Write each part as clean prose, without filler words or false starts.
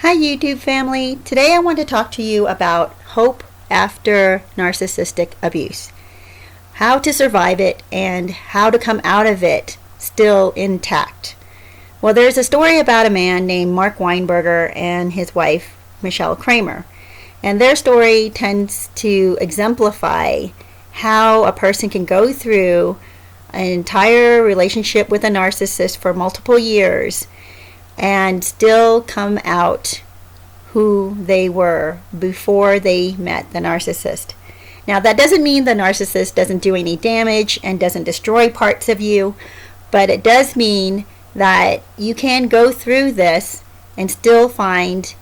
Hi YouTube family. Today I want to talk to you about hope after narcissistic abuse. How to survive it and how to come out of it still intact. Well, there's a story about a man named Mark Weinberger and his wife Michelle Kramer. And their story tends to exemplify how a person can go through an entire relationship with a narcissist for multiple years and still come out who they were before they met the narcissist. Now, that doesn't mean the narcissist doesn't do any damage and doesn't destroy parts of you, but it does mean that you can go through this and still find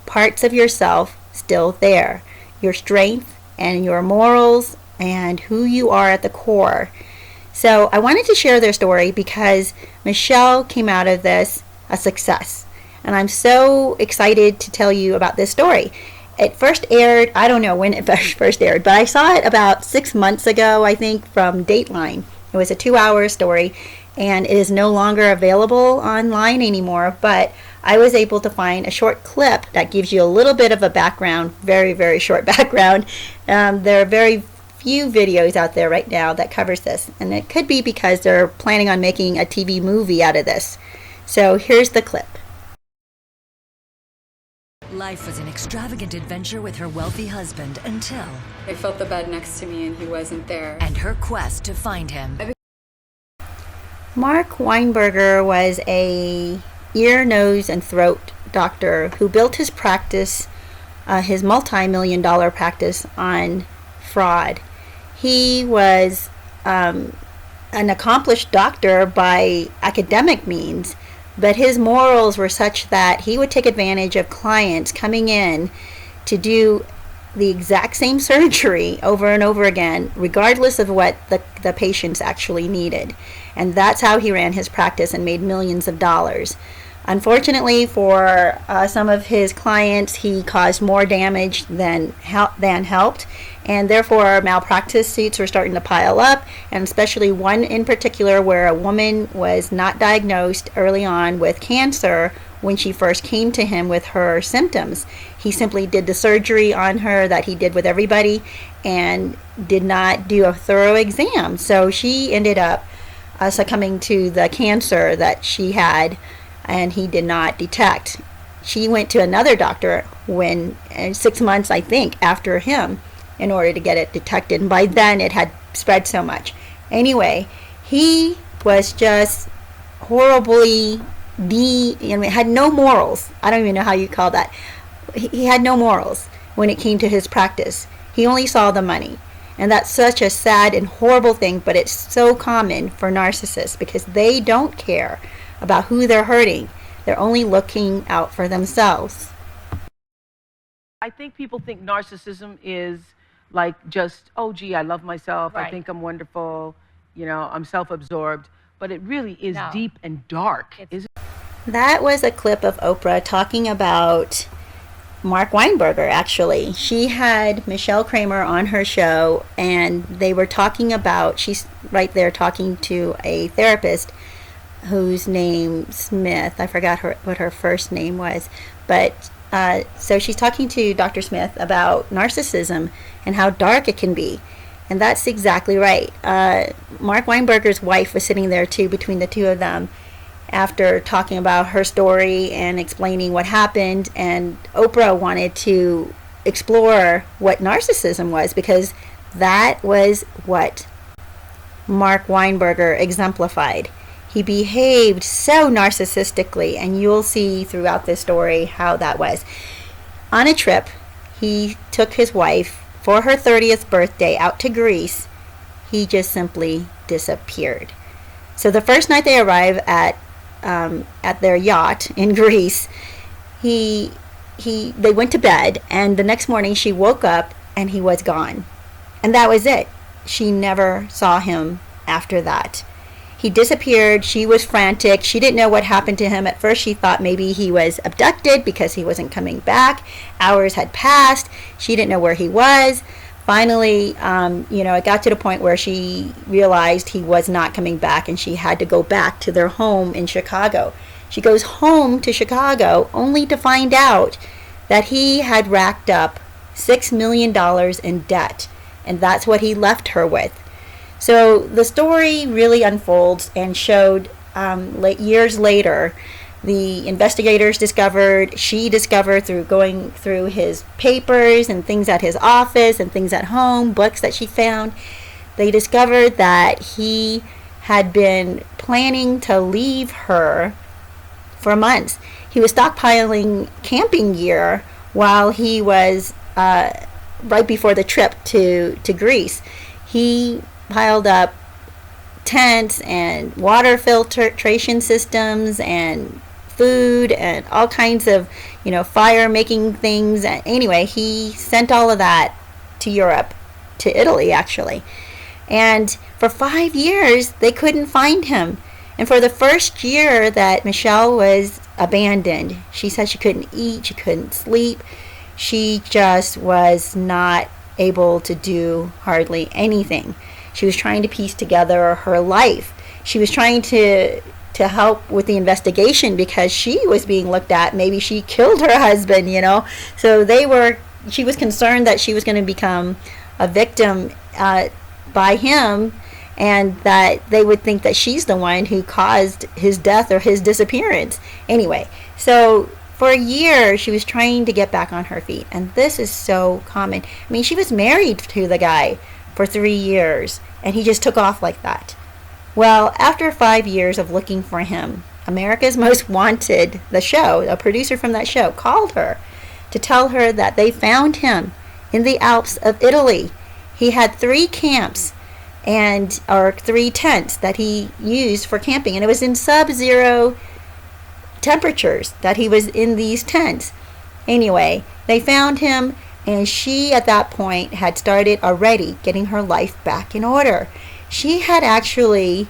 parts of yourself still there. Your strength and your morals and who you are at the core. So I wanted to share their story because Michelle came out of this a success. And I'm so excited to tell you about this story. It first aired, I don't know when it first aired, but I saw it about 6 months ago, I think, from Dateline. It was a 2-hour story, and it is no longer available online anymore, but I was able to find a short clip that gives you a little bit of a background, very, very short background. There are very few videos out there right now that covers this, and it could be because they're planning on making a TV movie out of this. So here's the clip. Life was an extravagant adventure with her wealthy husband until... I felt the bed next to me and he wasn't there. And her quest to find him. Mark Weinberger was a ear, nose, and throat doctor who built his practice, his multi-million-dollar practice, on fraud. He was an accomplished doctor by academic means, but his morals were such that he would take advantage of clients coming in to do the exact same surgery over and over again, regardless of what the patients actually needed. And that's how he ran his practice and made millions of dollars. Unfortunately for some of his clients, he caused more damage than helped, and therefore malpractice suits were starting to pile up, and especially one in particular where a woman was not diagnosed early on with cancer when she first came to him with her symptoms. He simply did the surgery on her that he did with everybody and did not do a thorough exam. So she ended up succumbing to the cancer that she had, and he did not detect. She went to another doctor 6 months, I think, after him in order to get it detected. And by then it had spread so much. Anyway, he was just horribly had no morals. I don't even know how you call that. He had no morals when it came to his practice. He only saw the money. And that's such a sad and horrible thing, but it's so common for narcissists because they don't care about who they're hurting. They're only looking out for themselves. I think people think narcissism is like just, oh gee, I love myself, Right. I think I'm wonderful, you know, I'm self-absorbed, but it really is deep and dark. That was a clip of Oprah talking about Mark Weinberger, actually. She had Michelle Kramer on her show, and they were talking about, she's right there talking to a therapist whose name Smith, I forgot what her first name was, but so she's talking to Dr. Smith about narcissism and how dark it can be, and that's exactly right. Mark Weinberger's wife was sitting there too, between the two of them, after talking about her story and explaining what happened, and Oprah wanted to explore what narcissism was because that was what Mark Weinberger exemplified. He behaved so narcissistically, and you'll see throughout this story how that was. On a trip, he took his wife for her 30th birthday out to Greece. He just simply disappeared. So the first night they arrive at their yacht in Greece, they went to bed, and the next morning she woke up and he was gone. And that was it. She never saw him after that. He disappeared. She was frantic. She didn't know what happened to him. At first she thought maybe he was abducted because he wasn't coming back. Hours had passed. She didn't know where he was. Finally, it got to the point where she realized he was not coming back, and she had to go back to their home in Chicago. She goes home to Chicago only to find out that he had racked up $6 million in debt, and that's what he left her with. So the story really unfolds and showed years later, the investigators she discovered through going through his papers and things at his office and things at home, books that she found, they discovered that he had been planning to leave her for months. He was stockpiling camping gear while he was right before the trip to Greece. He piled up tents and water filtration systems and food and all kinds of, fire making things. And anyway, he sent all of that to Europe, to Italy actually. And for 5 years, they couldn't find him. And for the first year that Michelle was abandoned, she said she couldn't eat, she couldn't sleep. She just was not able to do hardly anything. She was trying to piece together her life. She was trying to help with the investigation because she was being looked at. Maybe she killed her husband, So she was concerned that she was going to become a victim by him, and that they would think that she's the one who caused his death or his disappearance. Anyway, so for a year she was trying to get back on her feet, and this is so common. I mean, she was married to the guy for 3 years, and he just took off like that. Well, after 5 years of looking for him, America's Most Wanted, the show, a producer from that show, called her to tell her that they found him in the Alps of Italy. He had 3 camps or 3 tents that he used for camping, and it was in sub-zero temperatures that he was in these tents. Anyway, they found him, and she at that point had started already getting her life back in order. She had actually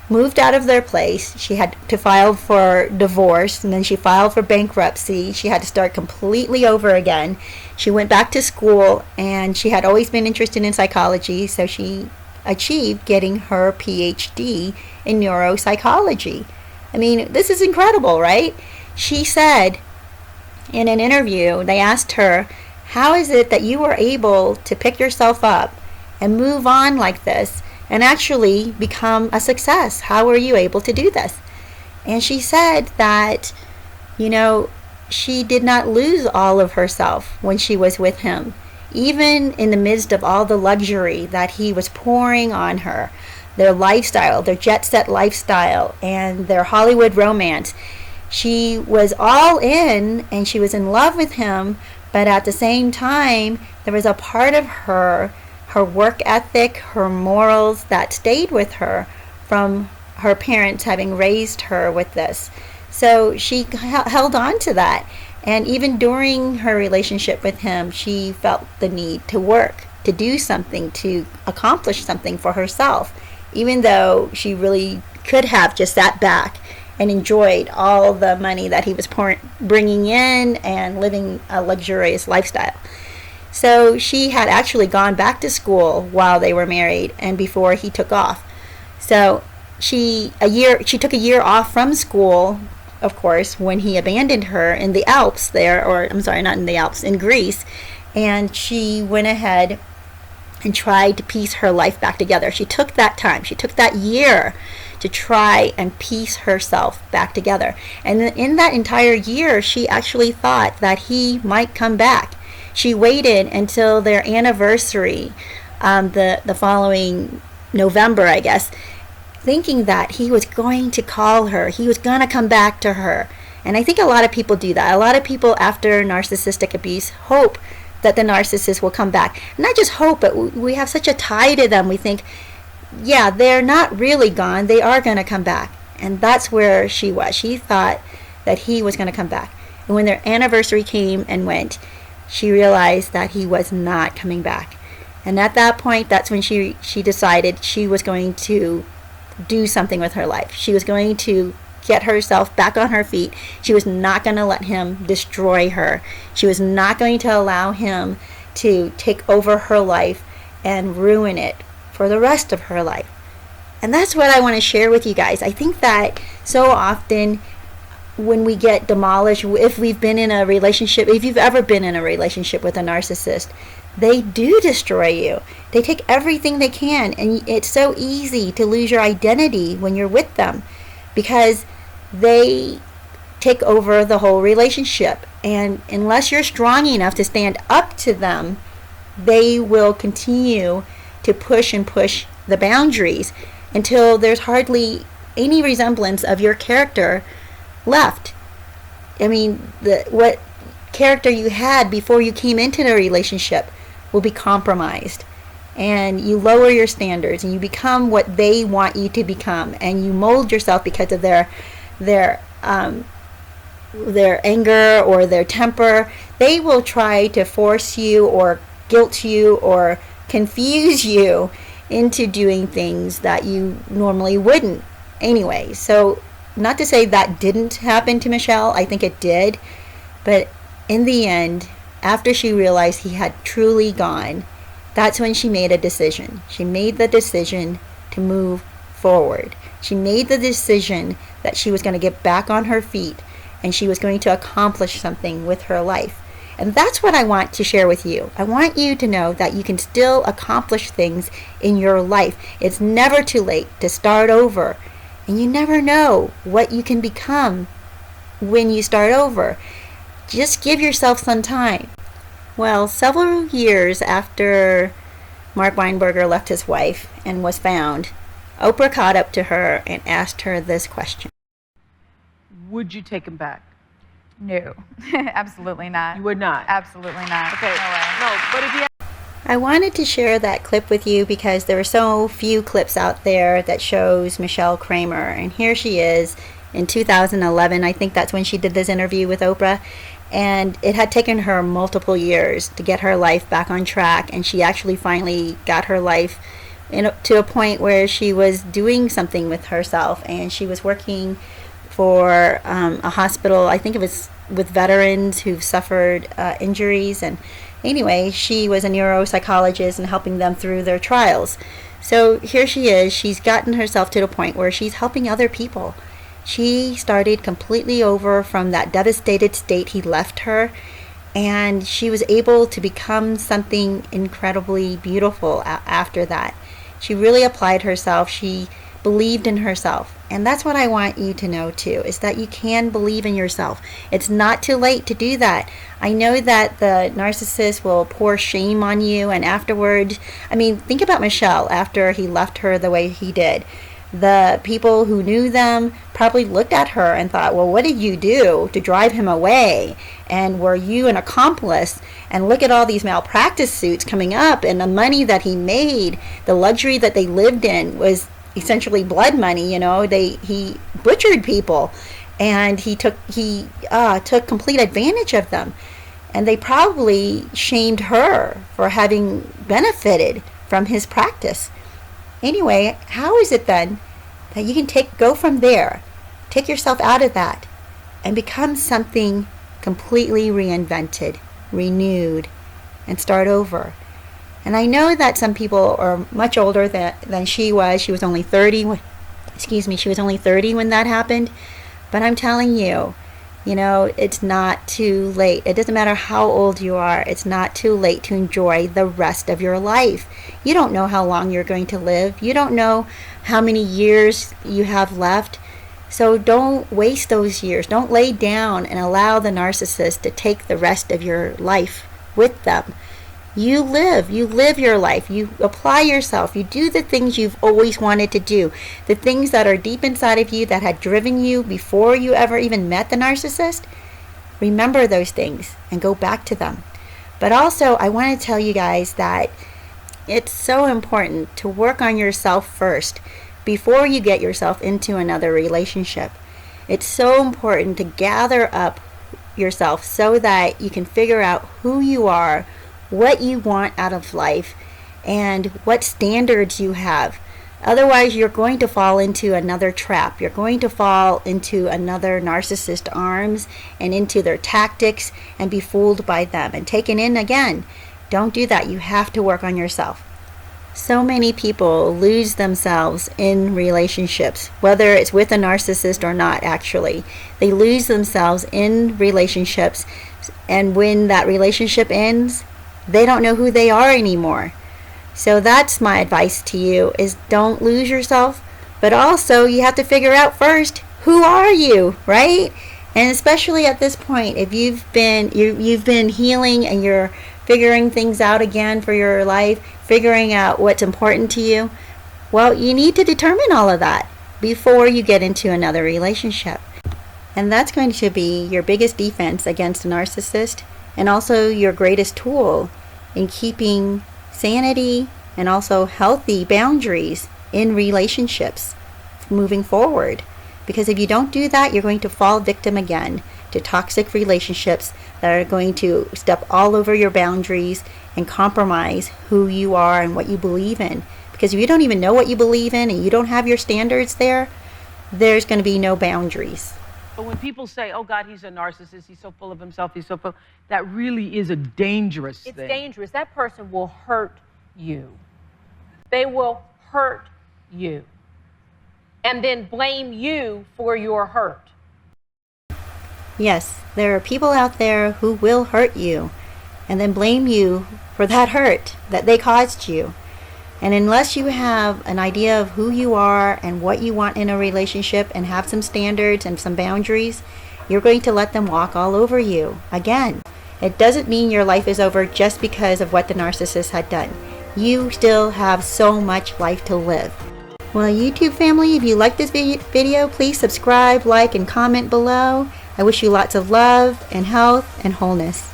moved out of their place. She had to file for divorce, and then she filed for bankruptcy. She had to start completely over again. She went back to school, and she had always been interested in psychology, so she achieved getting her PhD in neuropsychology. I mean, this is incredible, right? She said in an interview, they asked her, how is it that you were able to pick yourself up and move on like this and actually become a success? How were you able to do this? And she said that, she did not lose all of herself when she was with him. Even in the midst of all the luxury that he was pouring on her, their lifestyle, their jet set lifestyle, and their Hollywood romance, she was all in and she was in love with him, but at the same time, there was a part of her work ethic, her morals that stayed with her from her parents having raised her with this. So she held on to that. And even during her relationship with him, she felt the need to work, to do something, to accomplish something for herself, even though she really could have just sat back and enjoyed all the money that he was bringing in and living a luxurious lifestyle. So she had actually gone back to school while they were married and before he took off. So she took a year off from school, of course, when he abandoned her in the Alps there, or I'm sorry, not in the Alps, in Greece. And she went ahead and tried to piece her life back together. She took that time. She took that year to try and piece herself back together. And in that entire year, she actually thought that he might come back. She waited until their anniversary, the following November, I guess, thinking that he was going to call her. He was going to come back to her. And I think a lot of people do that. A lot of people after narcissistic abuse hope that the narcissist will come back. Not just hope, but we have such a tie to them. We think, yeah, they're not really gone. They are going to come back. And that's where she was. She thought that he was going to come back. And when their anniversary came and went, she realized that he was not coming back. And at that point, that's when she decided she was going to do something with her life. She was going to get herself back on her feet. She was not going to let him destroy her. She was not going to allow him to take over her life and ruin it for the rest of her life. And that's what I want to share with you guys. I think that so often when we get demolished, if we've been in a relationship, if you've ever been in a relationship with a narcissist, they do destroy you. They take everything they can, and it's so easy to lose your identity when you're with them because they take over the whole relationship. And unless you're strong enough to stand up to them, they will continue to push and push the boundaries until there's hardly any resemblance of your character left. I mean, what character you had before you came into the relationship will be compromised, and you lower your standards and you become what they want you to become, and you mold yourself because of their anger or their temper. They will try to force you or guilt you or confuse you into doing things that you normally wouldn't anyway. So not to say that didn't happen to Michelle, I think it did, but in the end, after she realized he had truly gone, that's when she made a decision. She made the decision to move forward. She made the decision that she was going to get back on her feet and she was going to accomplish something with her life. And that's what I want to share with you. I want you to know that you can still accomplish things in your life. It's never too late to start over. And you never know what you can become when you start over. Just give yourself some time. Well, several years after Mark Weinberger left his wife and was found, Oprah caught up to her and asked her this question. Would you take him back? No, absolutely not. You would not? Absolutely not. Okay. No way. No, but if you I wanted to share that clip with you because there are so few clips out there that shows Michelle Kramer. And here she is in 2011. I think that's when she did this interview with Oprah. And it had taken her multiple years to get her life back on track. And she actually finally got her life to a point where she was doing something with herself. And she was working for a hospital, I think it was with veterans who've suffered injuries. And anyway, she was a neuropsychologist and helping them through their trials. So here she is. She's gotten herself to the point where she's helping other people. She started completely over from that devastated state he left her, and she was able to become something incredibly beautiful after that. She really applied herself. She believed in herself. And that's what I want you to know too, is that you can believe in yourself. It's not too late to do that. I know that the narcissist will pour shame on you, and afterwards, I mean, think about Michelle after he left her the way he did. The people who knew them probably looked at her and thought, well, what did you do to drive him away? And were you an accomplice? And look at all these malpractice suits coming up, and the money that he made, the luxury that they lived in was essentially blood money. You know, he butchered people, and he took complete advantage of them, and they probably shamed her for having benefited from his practice. Anyway, how is it then that you can go from there, take yourself out of that, and become something completely reinvented, renewed, and start over? And I know that some people are much older than she was. She was only 30. She was only 30 when that happened. But I'm telling you, it's not too late. It doesn't matter how old you are. It's not too late to enjoy the rest of your life. You don't know how long you're going to live. You don't know how many years you have left. So don't waste those years. Don't lay down and allow the narcissist to take the rest of your life with them. You live your life. You apply yourself. You do the things you've always wanted to do. The things that are deep inside of you that had driven you before you ever even met the narcissist. Remember those things and go back to them. But also, I want to tell you guys that it's so important to work on yourself first before you get yourself into another relationship. It's so important to gather up yourself so that you can figure out who you are, what you want out of life, and what standards you have. Otherwise, you're going to fall into another trap. You're going to fall into another narcissist arms and into their tactics and be fooled by them and taken in again. Don't do that. You have to work on yourself. So many people lose themselves in relationships, whether it's with a narcissist or not, actually. They lose themselves in relationships, and when that relationship ends, they don't know who they are anymore. So that's my advice to you, is don't lose yourself, but also you have to figure out first, who are you, right? And especially at this point, if you've been healing and you're figuring things out again for your life, figuring out what's important to you, well, you need to determine all of that before you get into another relationship. And that's going to be your biggest defense against a narcissist, and also your greatest tool in keeping sanity and also healthy boundaries in relationships moving forward. Because if you don't do that, you're going to fall victim again to toxic relationships that are going to step all over your boundaries and compromise who you are and what you believe in. Because if you don't even know what you believe in and you don't have your standards there, there's going to be no boundaries. But when people say, oh God, he's a narcissist, he's so full of himself, that really is a dangerous thing. It's dangerous. That person will hurt you. They will hurt you. And then blame you for your hurt. Yes, there are people out there who will hurt you and then blame you for that hurt that they caused you. And unless you have an idea of who you are and what you want in a relationship and have some standards and some boundaries, you're going to let them walk all over you. Again, it doesn't mean your life is over just because of what the narcissist had done. You still have so much life to live. Well, YouTube family, if you like this video, please subscribe, like, and comment below. I wish you lots of love and health and wholeness.